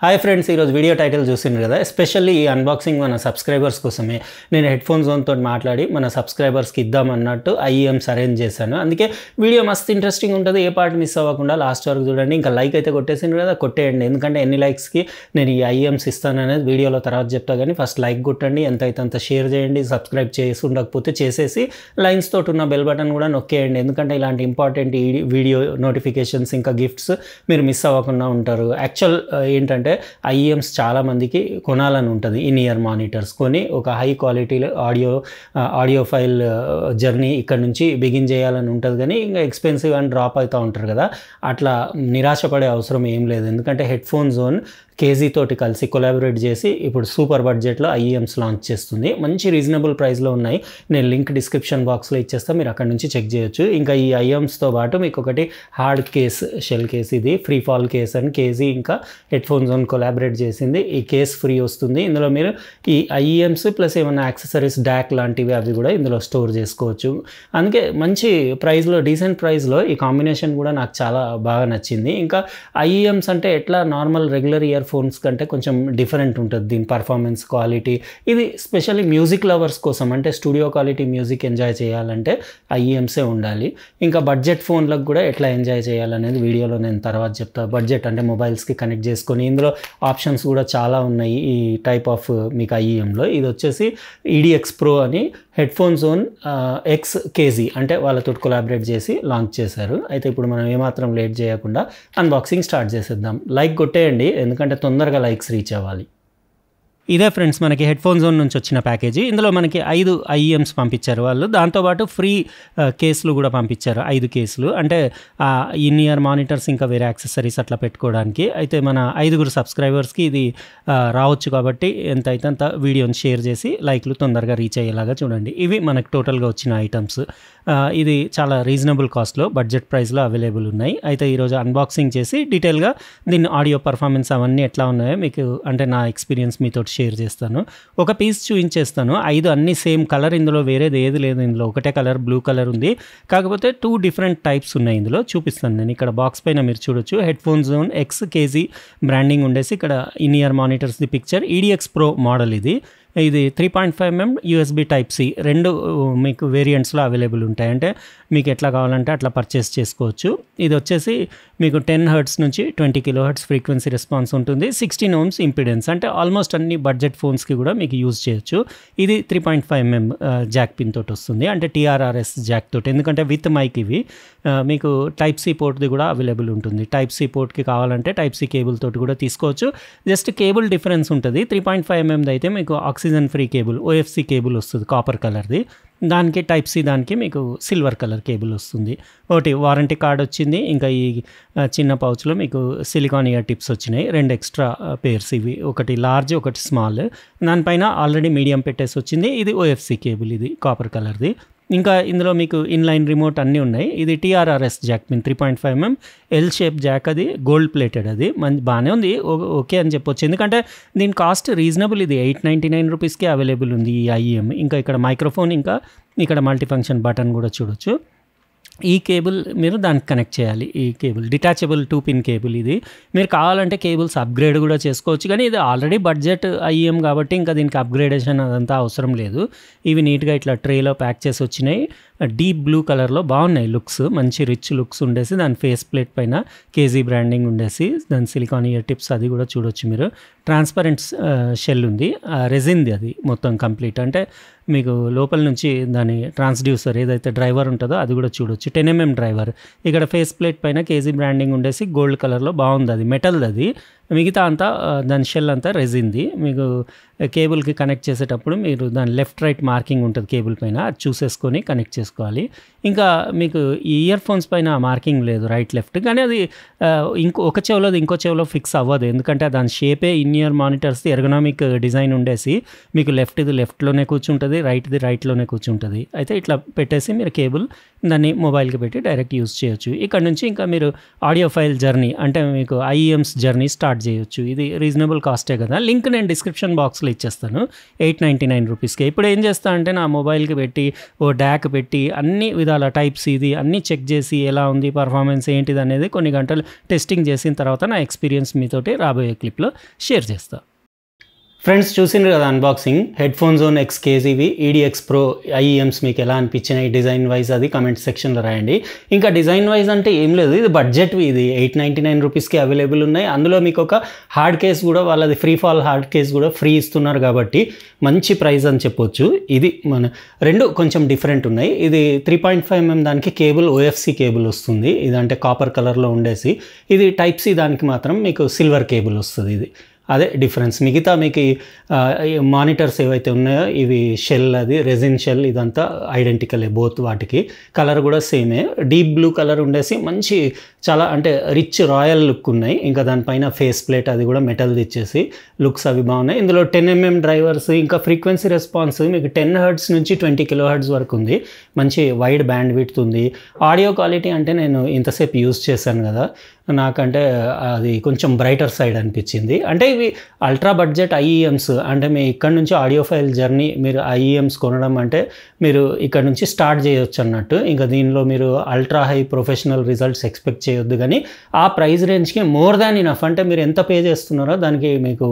Hi friends, ఈరోజు video title చూసిండ్రు కదా. ఎస్పెషల్లీ ఈ అన్బాక్సింగ్ మన సబ్స్క్రైబర్స్ కోసమే. నేను హెడ్ ఫోన్ జోన్తో మాట్లాడి మన సబ్స్క్రైబర్స్కి ఇద్దామన్నట్టు ఐఎమ్స్ అరేంజ్ చేశాను. అందుకే వీడియో మస్తు ఇంట్రెస్టింగ్ ఉంటుంది. ఏ పార్ట్ మిస్ అవ్వకుండా లాస్ట్ వరకు చూడండి. ఇంకా లైక్ అయితే కొట్టేసిండ్రు కదా, కొట్టేయండి. ఎందుకంటే ఎన్ని లైక్స్కి నేను ఈ ఐఎమ్స్ ఇస్తాను అనేది వీడియోలో తర్వాత చెప్తా. కానీ ఫస్ట్ లైక్ కొట్టండి, ఎంత అయితే అంత షేర్ చేయండి. సబ్స్క్రైబ్ చేసి ఉండకపోతే చేసేసి లైన్స్ తోటి ఉన్న బెల్ బటన్ కూడా నొక్కేయండి. ఎందుకంటే ఇలాంటి ఇంపార్టెంట్ వీడియో నోటిఫికేషన్స్ ఇంకా గిఫ్ట్స్ మీరు మిస్ అవ్వకుండా ఉంటారు. యాక్చువల్ ఏంటంటే ఐఎమ్స్ చాలామందికి కొనాలని ఉంటుంది. ఇన్ ఇయర్ మానిటర్స్ కొని ఒక హై క్వాలిటీలో ఆడియో ఫైల్ జర్నీ ఇక్కడ నుంచి బిగిన్ చేయాలని ఉంటుంది. కానీ ఇంకా ఎక్స్పెన్సివ్ అని డ్రాప్ అవుతూ ఉంటారు కదా. అట్లా నిరాశపడే అవసరం ఏం లేదు. ఎందుకంటే హెడ్ ఫోన్ జోన్ కేజీ తోటి కలిసి కొలాబరేట్ చేసి ఇప్పుడు సూపర్ బడ్జెట్లో ఐఎమ్స్ లాంచ్ చేస్తుంది. మంచి రీజనబుల్ ప్రైస్లో ఉన్నాయి. నేను లింక్ డిస్క్రిప్షన్ బాక్స్లో ఇచ్చేస్తాను, మీరు అక్కడ నుంచి చెక్ చేయొచ్చు. ఇంకా ఈ ఐఎమ్స్తో పాటు మీకు ఒకటి హార్డ్ కేస్, షెల్ కేస్, ఇది ఫ్రీ ఫాల్ కేస్ అని కేజీ ఇంకా హెడ్ ఫోన్ జోన్ కొలాబరేట్ చేసింది. ఈ కేస్ ఫ్రీ వస్తుంది. ఇందులో మీరు ఈ ఐఎమ్స్ ప్లస్ ఏమైనా యాక్సెసరీస్ డాక్ లాంటివి అవి కూడా ఇందులో స్టోర్ చేసుకోవచ్చు. అందుకే మంచి ప్రైస్లో, డీసెంట్ ప్రైస్లో ఈ కాంబినేషన్ కూడా నాకు చాలా బాగా నచ్చింది. ఇంకా ఐఎమ్స్ అంటే ఎట్లా నార్మల్ రెగ్యులర్ ఇయర్ ఫోన్స్ కంటే కొంచెం డిఫరెంట్ ఉంటుంది దీని పర్ఫార్మెన్స్ క్వాలిటీ. ఇది స్పెషల్లీ మ్యూజిక్ లవర్స్ కోసం, అంటే స్టూడియో క్వాలిటీ మ్యూజిక్ ఎంజాయ్ చేయాలంటే ఐఎమ్సే ఉండాలి. ఇంకా బడ్జెట్ ఫోన్లకు కూడా ఎట్లా ఎంజాయ్ చేయాలనేది వీడియోలో నేను తర్వాత చెప్తాను. బడ్జెట్ అంటే మొబైల్స్కి కనెక్ట్ చేసుకొని ఇందులో ఆప్షన్స్ కూడా చాలా ఉన్నాయి ఈ టైప్ ఆఫ్ మీకు ఐఎంలో. ఇది వచ్చేసి ఈడిఎక్స్ ప్రో అని head phone zone x KG అంటే వాళ్ళతో కొలాబరేట్ చేసి లాంచ్ చేశారు. అయితే ఇప్పుడు మనం ఏమాత్రం లేట్ చేయకుండా అన్బాక్సింగ్ స్టార్ట్ చేసేద్దాం. లైక్ కొట్టేయండి, ఎందుకంటే తొందరగా లైక్స్ రీచ్ అవ్వాలి. ఇదే ఫ్రెండ్స్ మనకి హెడ్ ఫోన్ జోన్ నుంచి వచ్చిన ప్యాకేజీ. ఇందులో మనకి 5 ఐఎమ్స్ పంపించారు వాళ్ళు. దాంతోపాటు ఫ్రీ కేసులు కూడా పంపించారు, 5 కేసులు. అంటే ఇన్ ఇయర్ మానిటర్స్ ఇంకా వేరే యాక్సెసరీస్ అట్లా పెట్టుకోవడానికి. అయితే మన 5 సబ్స్క్రైబర్స్కి ఇది రావచ్చు కాబట్టి ఎంత అయితే అంత వీడియోని షేర్ చేసి లైక్లు తొందరగా రీచ్ అయ్యేలాగా చూడండి. ఇవి మనకు టోటల్గా వచ్చిన ఐటమ్స్. ఇది చాలా రీజనబుల్ కాస్ట్లో, బడ్జెట్ ప్రైస్లో అవైలబుల్ ఉన్నాయి. అయితే ఈరోజు అన్బాక్సింగ్ చేసి డీటెయిల్గా దీన్ని ఆడియో పర్ఫార్మెన్స్ అవన్నీ ఎట్లా ఉన్నాయో మీకు, అంటే నా ఎక్స్పీరియన్స్ మీతో షేర్ చేస్తాను. ఒక పీస్ చూపించేస్తాను. 5 అన్ని సేమ్ కలర్, ఇందులో వేరేది ఏది లేదు. ఇందులో ఒకటే కలర్, బ్లూ కలర్ ఉంది. కాకపోతే 2 డిఫరెంట్ టైప్స్ ఉన్నాయి ఇందులో. చూపిస్తాను నేను. ఇక్కడ బాక్స్ పైన మీరు చూడొచ్చు headphone zone x KZ branding ఉండేసి ఇక్కడ ఇన్ ఇయర్ మానిటర్స్ది పిక్చర్. ఈడిఎక్స్ ప్రో మోడల్ ఇది. 3.5mm USB Type-C 2 మీకు వేరియంట్స్లో అవైలబుల్ ఉంటాయి. అంటే మీకు ఎట్లా కావాలంటే అట్లా పర్చేస్ చేసుకోవచ్చు. ఇది వచ్చేసి మీకు 10 Hz నుంచి 20 kHz ఫ్రీక్వెన్సీ రెస్పాన్స్ ఉంటుంది. 16 ohms ఇంపిడెన్స్, అంటే ఆల్మోస్ట్ అన్ని బడ్జెట్ ఫోన్స్కి కూడా మీకు యూజ్ చేయొచ్చు. ఇది 3.5mm జాక్ పిన్ తోటి వస్తుంది, అంటే TRRS జాక్ తోటి. ఎందుకంటే విత్ మైక్ ఇవి మీకు Type-C పోర్ట్ది కూడా అవైలబుల్ ఉంటుంది. Type-C పోర్ట్కి కావాలంటే Type-C కేబుల్ తోటి కూడా తీసుకోవచ్చు. జస్ట్ కేబుల్ డిఫరెన్స్ ఉంటుంది. 3.5mm అయితే మీకు oxygen free cable, OFC cable వస్తుంది కాపర్ కలర్ది. దానికి Type-C దానికి మీకు సిల్వర్ కలర్ కేబుల్ వస్తుంది. ఒకటి వారంటీ కార్డ్ వచ్చింది. ఇంకా ఈ చిన్న పౌచ్లో మీకు సిలికాన్ ఇయర్ టిప్స్ వచ్చినాయి, 2 ఎక్స్ట్రా పేర్స్. ఇవి ఒకటి లార్జ్, ఒకటి స్మాల్. దానిపైన ఆల్రెడీ మీడియం పెట్టేసి వచ్చింది. ఇది OFC కేబుల్, ఇది కాపర్ కలర్ది. ఇంకా ఇందులో మీకు ఇన్లైన్ రిమోట్ అన్నీ ఉన్నాయి. ఇది TRRS Jack pin 3.5mm L shape Jack, అది గోల్డ్ ప్లేటెడ్. అది బాగానే ఉంది, ఓకే అని చెప్పొచ్చు. ఎందుకంటే దీని కాస్ట్ రీజనబుల్. ఇది 899 రూపీస్కి అవైలబుల్ ఉంది ఈ ఐఎం. ఇంకా ఇక్కడ మైక్రోఫోన్, ఇంకా ఇక్కడ మల్టీఫంక్షన్ బటన్ కూడా చూడొచ్చు. ఈ కేబుల్ మీరు దానికి కనెక్ట్ చేయాలి. ఈ కేబుల్ డిటాచబుల్ 2 పిన్ కేబుల్. ఇది మీరు కావాలంటే కేబుల్స్ అప్గ్రేడ్ కూడా చేసుకోవచ్చు. కానీ ఇది ఆల్రెడీ బడ్జెట్ ఐఎం కాబట్టి ఇంకా దీనికి అప్గ్రేడేషన్ అదంతా అవసరం లేదు. ఇవి నీట్గా ఇట్లా ట్రేలో ప్యాక్ చేసి వచ్చినాయి. డీప్ బ్లూ కలర్లో బాగున్నాయి లుక్స్, మంచి రిచ్ లుక్స్ ఉండేసి. దాని ఫేస్ ప్లేట్ పైన కేజీ బ్రాండింగ్ ఉండేసి, దాని సిలికాన్ ఇయర్ టిప్స్ అది కూడా చూడొచ్చు మీరు. ట్రాన్స్పరెంట్ షెల్ ఉంది, రెజిన్ది అది మొత్తం కంప్లీట్. అంటే మీకు లోపల నుంచి దాని ట్రాన్స్డ్యూసర్ ఏదైతే డ్రైవర్ ఉంటుందో అది కూడా చూడొచ్చు. 10mm driver. ఇక్కడ ఫేస్ ప్లేట్ పైన కేజీ బ్రాండింగ్ ఉండేసి గోల్డ్ కలర్లో బాగుంది. అది మెటల్ది. అది మిగతా అంతా దాని షెల్ అంతా రెజిన్ది. మీకు కేబుల్కి కనెక్ట్ చేసేటప్పుడు మీరు దాని లెఫ్ట్ రైట్ మార్కింగ్ ఉంటుంది కేబుల్ పైన, అది చూసేసుకొని కనెక్ట్ చేసుకోవాలి. ఇంకా మీకు ఈ ఇయర్ ఫోన్స్ పైన మార్కింగ్ లేదు రైట్ లెఫ్ట్, కానీ అది ఒక చెవులోది ఇంకో చెవులో ఫిక్స్ అవ్వదు. ఎందుకంటే దాని షేపే ఇన్ ఇయర్ మానిటర్స్ది ఎర్గనామిక్ డిజైన్ ఉండేసి మీకు లెఫ్ట్ది లెఫ్ట్లోనే కూర్చుంటుంది, రైట్ది రైట్లోనే కూర్చుంటుంది. అయితే ఇట్లా పెట్టేసి మీరు కేబుల్ దాన్ని మొబైల్కి పెట్టి డైరెక్ట్ యూజ్ చేయొచ్చు. ఇక్కడ నుంచి ఇంకా మీరు ఆడియో ఫైల్ జర్నీ, అంటే మీకు ఐఎమ్స్ జర్నీ స్టార్ట్ చేయొచ్చు. ఇది రీజనబుల్ కాస్టే కదా. లింక్ నేను డిస్క్రిప్షన్ బాక్స్లో ఇచ్చేస్తాను 899 రూపీస్కి. ఇప్పుడు ఏం చేస్తా అంటే నా మొబైల్కి పెట్టి ఓ డాక్ పెట్టి పెట్టి అన్ని విధాల టైప్స్ ఇది అన్నీ చెక్ చేసి ఎలా ఉంది పర్ఫార్మెన్స్ ఏంటిది అనేది కొన్ని గంటలు టెస్టింగ్ చేసిన తర్వాత నా ఎక్స్పీరియన్స్ మీతోటి రాబోయే క్లిప్లో షేర్ చేస్తాను. ఫ్రెండ్స్ చూసిండ్రు కదా unboxing headphone zone x కేజీవి ఈడిఎక్స్ ప్రో ఐఈఎమ్స్ మీకు ఎలా అనిపించినాయి డిజైన్ వైజ్ అది కమెంట్ సెక్షన్లో రాయండి. ఇంకా డిజైన్ వైజ్ అంటే ఏం లేదు, ఇది బడ్జెట్వి, ఇది 899 రూపీస్కి అవైలబుల్ ఉన్నాయి. అందులో మీకు ఒక హార్డ్ కేస్ కూడా వాళ్ళది ఫ్రీ ఫాల్ హార్డ్ కేస్ కూడా ఫ్రీ ఇస్తున్నారు కాబట్టి మంచి ప్రైస్ అని చెప్పొచ్చు. ఇది మన రెండు కొంచెం డిఫరెంట్ ఉన్నాయి. ఇది 3.5mm దానికి కేబుల్ ఓఎఫ్సి కేబుల్ వస్తుంది, ఇదంటే కాపర్ కలర్లో ఉండేసి. ఇది టైప్ సి దానికి మాత్రం మీకు సిల్వర్ కేబుల్ వస్తుంది. ఇది అదే డిఫరెన్స్. మిగతా మీకు మానిటర్స్ ఏవైతే ఉన్నాయో ఇవి షెల్, అది రెజిన్ షెల్, ఇదంతా ఐడెంటికలే బోత్. వాటికి కలర్ కూడా సేమే, డీప్ బ్లూ కలర్ ఉండేసి మంచి చాలా అంటే రిచ్ రాయల్ లుక్ ఉన్నాయి. ఇంకా దానిపైన ఫేస్ ప్లేట్ అది కూడా మెటల్ది ఇచ్చేసి లుక్స్ అవి బాగున్నాయి. ఇందులో 10mm డ్రైవర్స్, ఇంకా ఫ్రీక్వెన్సీ రెస్పాన్స్ మీకు 10 Hz నుంచి 20 kHz వరకు ఉంది. మంచి వైడ్ బ్యాండ్ విడ్త్ ఉంది. ఆడియో క్వాలిటీ అంటే నేను ఇంతసేపు యూజ్ చేశాను కదా, నాకంటే అది కొంచెం బ్రైటర్ సైడ్ అనిపించింది. అంటే ఇవి అల్ట్రా బడ్జెట్ ఐఈఎమ్స్, అంటే మీ ఇక్కడ నుంచి ఆడియో ఫైల్ జర్నీ మీరు ఐఈఎమ్స్ కొనడం అంటే మీరు ఇక్కడ నుంచి స్టార్ట్ చేయొచ్చు అన్నట్టు. ఇంకా దీనిలో మీరు ultra high professional results expect చేయొద్దు, కానీ ఆ ప్రైస్ రేంజ్కి మోర్ దాన్ ఇనఫ్. అంటే మీరు ఎంత పే చేస్తున్నారో దానికి మీకు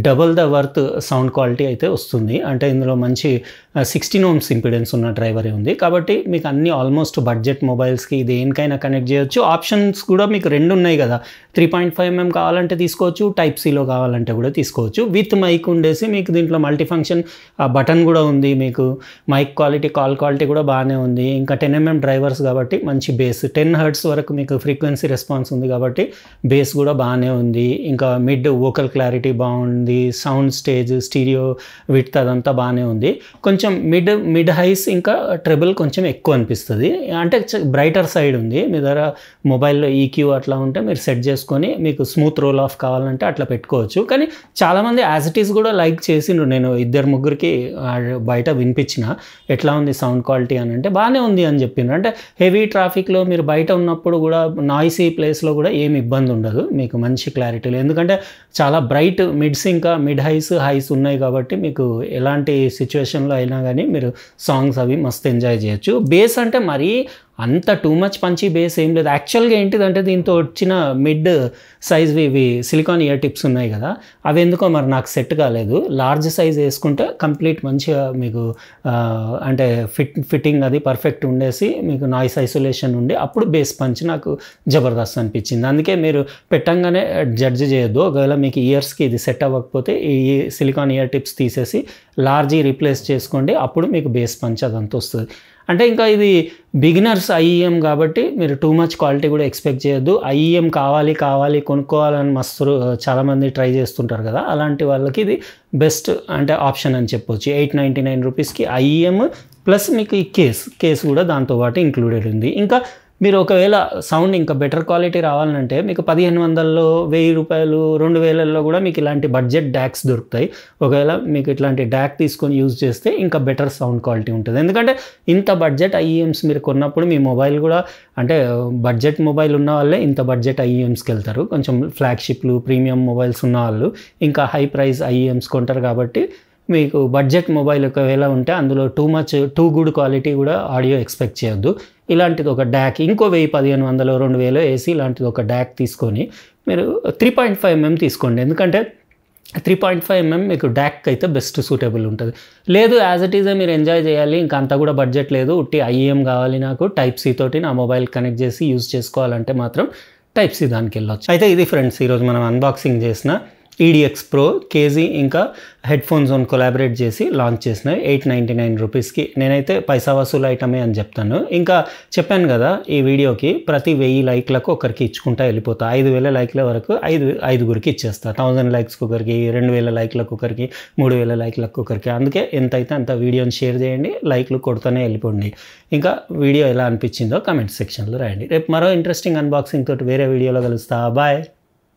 double the worth sound quality అయితే వస్తుంది. అంటే ఇందులో మంచి 16 ohms ఇంపిడెన్స్ ఉన్న డ్రైవరే ఉంది కాబట్టి మీకు అన్ని ఆల్మోస్ట్ బడ్జెట్ మొబైల్స్కి దేనికైనా కనెక్ట్ చేయొచ్చు. ఆప్షన్స్ కూడా మీకు రెండు ఉన్నాయి కదా, 3.5mm కావాలంటే తీసుకోవచ్చు, టైప్ సిలో కావాలంటే కూడా తీసుకోవచ్చు. విత్ మైక్ ఉండేసి మీకు దీంట్లో మల్టీ ఫంక్షన్ బటన్ కూడా ఉంది. మీకు మైక్ క్వాలిటీ, కాల్ క్వాలిటీ కూడా బాగానే ఉంది. ఇంకా 10mm డ్రైవర్స్ కాబట్టి మంచి బేస్, 10 Hz వరకు మీకు ఫ్రీక్వెన్సీ రెస్పాన్స్ ఉంది కాబట్టి బేస్ కూడా బాగానే ఉంది. ఇంకా మిడ్ వోకల్ క్లారిటీ బాగుంది, సౌండ్ స్టేజ్, స్టీరియో విడ్త్ అదంతా బాగానే ఉంది. కొంచెం మిడ్ హైస్ ఇంకా ట్రెబుల్ కొంచెం ఎక్కువ అనిపిస్తుంది, అంటే బ్రైటర్ సైడ్ ఉంది. మీ దగ్గర మొబైల్లో ఈక్యూ అట్లా ఉంటే మీరు సెట్ చేసుకొని మీకు స్మూత్ రోల్ ఆఫ్ కావాలంటే అట్లా పెట్టుకోవచ్చు. కానీ చాలామంది యాజ్ ఇట్ ఈస్ కూడా లైక్ చేసిండ్రు. నేను 2-3కి బయట వినిపించిన ఎట్లా ఉంది సౌండ్ క్వాలిటీ అని అంటే బాగానే ఉంది అని చెప్పిండ్రు. అంటే హెవీ ట్రాఫిక్లో మీరు బయట ఉన్నప్పుడు కూడా నాయిసీ ప్లేస్లో కూడా ఏమి ఇబ్బంది ఉండదు, మీకు మంచి క్లారిటీలో. ఎందుకంటే చాలా బ్రైట్ మిడ్స్ ఇంకా మిడ్ హైస్ ఉన్నాయి కాబట్టి మీకు ఎలాంటి సిచ్యువేషన్లో అయినా కానీ మీరు సాంగ్స్ అవి మస్తు ఎంజాయ్ చేయొచ్చు. బేస్ అంటే మరీ అంత టూ మచ్ పంచి బేస్ ఏం లేదు. యాక్చువల్గా ఏంటిదంటే దీంతో వచ్చిన మిడ్ సైజ్వి ఇవి సిలికాన్ ఇయర్ టిప్స్ ఉన్నాయి కదా, అవి ఎందుకో మరి నాకు సెట్ కాలేదు. లార్జ్ సైజ్ వేసుకుంటే కంప్లీట్ మంచిగా మీకు అంటే ఫిట్టింగ్ అది పర్ఫెక్ట్ ఉండేసి మీకు నాయిస్ ఐసోలేషన్ ఉండి అప్పుడు బేస్ పంచ్ నాకు జబర్దస్త్ అనిపించింది. అందుకే మీరు పెట్టంగానే జడ్జ్ చేయొద్దు. ఒకవేళ మీకు ఇయర్స్కి ఇది సెట్ అవ్వకపోతే ఈ సిలికాన్ ఇయర్ టిప్స్ తీసేసి లార్జీ రీప్లేస్ చేసుకోండి, అప్పుడు మీకు బేస్ పంచ్ అదంతా వస్తుంది. అంటే ఇంకా ఇది బిగినర్స్ ఐఈఎం కాబట్టి మీరు టూ మచ్ క్వాలిటీ కూడా ఎక్స్పెక్ట్ చేయొద్దు. ఐఈఎం కావాలి కొనుక్కోవాలని మస్తు చాలామంది ట్రై చేస్తుంటారు కదా, అలాంటి వాళ్ళకి ఇది బెస్ట్ అంటే ఆప్షన్ అని చెప్పొచ్చు. 899 రూపీస్కి ఐఈఎం ప్లస్ మీకు ఈ కేస్ కూడా దాంతోపాటు ఇంక్లూడెడ్ ఉంది. ఇంకా మీరు ఒకవేళ సౌండ్ ఇంకా బెటర్ క్వాలిటీ రావాలంటే మీకు 1500లో 1000 రూపాయలు 2000లో కూడా మీకు ఇలాంటి బడ్జెట్ డాక్స్ దొరుకుతాయి. ఒకవేళ మీకు ఇట్లాంటి డాక్ తీసుకొని యూజ్ చేస్తే ఇంకా బెటర్ సౌండ్ క్వాలిటీ ఉంటుంది. ఎందుకంటే ఇంత బడ్జెట్ ఐఈఎమ్స్ మీరు కొన్నప్పుడు మీ మొబైల్ కూడా అంటే బడ్జెట్ మొబైల్ ఉన్న వాళ్ళే ఇంత బడ్జెట్ ఐఈఎమ్స్కి వెళ్తారు. కొంచెం ఫ్లాగ్షిప్లు ప్రీమియం మొబైల్స్ ఉన్న వాళ్ళు ఇంకా హై ప్రైస్ ఐఈఎమ్స్ కొంటారు. కాబట్టి మీకు బడ్జెట్ మొబైల్ ఒకవేళ ఉంటే అందులో టూ గుడ్ క్వాలిటీ కూడా ఆడియో ఎక్స్పెక్ట్ చేయొద్దు. ఇలాంటిది ఒక డాక్ ఇంకో 1000, 1500, 2000 వేసి ఇలాంటిది ఒక డాక్ తీసుకొని మీరు 3.5mm తీసుకోండి. ఎందుకంటే 3.5mm మీకు డాక్ అయితే బెస్ట్ సూటబుల్ ఉంటుంది. లేదు యాజ్ ఇట్ ఈజే మీరు ఎంజాయ్ చేయాలి, ఇంకా అంతా కూడా బడ్జెట్ లేదు, ఉట్టి ఐఈఎం కావాలి నాకు టైప్ సి తోటి నా మొబైల్ కనెక్ట్ చేసి యూజ్ చేసుకోవాలంటే మాత్రం టైప్ సి దానికి వెళ్ళొచ్చు. అయితే ఇది ఫ్రెండ్స్ ఈరోజు మనం అన్బాక్సింగ్ చేసిన ఈడిఎక్స్ ప్రో కేజీ ఇంకా హెడ్ ఫోన్ జోన్ కొలాబరేట్ చేసి లాంచ్ చేసిన 899 రూపీస్కి. నేనైతే పైసా వసూలు ఐటమే అని చెప్తాను. ఇంకా చెప్పాను కదా ఈ వీడియోకి ప్రతి 1000 లైక్లకు ఒకరికి ఇచ్చుకుంటా వెళ్ళిపోతా. 5000 లైక్ల వరకు 5గురికి ఇచ్చేస్తా. 1000 లైక్స్కి ఒకరికి, 2000 లైక్లకు ఒకరికి, 3000 లైక్లకు ఒకరికి. అందుకే ఎంతైతే అంత వీడియోని షేర్ చేయండి, లైక్లు కొడుతూనే వెళ్ళిపోండి. ఇంకా వీడియో ఎలా అనిపించిందో కామెంట్ సెక్షన్లో రాయండి. రేపు మరో ఇంట్రెస్టింగ్ అన్బాక్సింగ్ తోటి వేరే వీడియోలో కలుస్తా. బాయ్.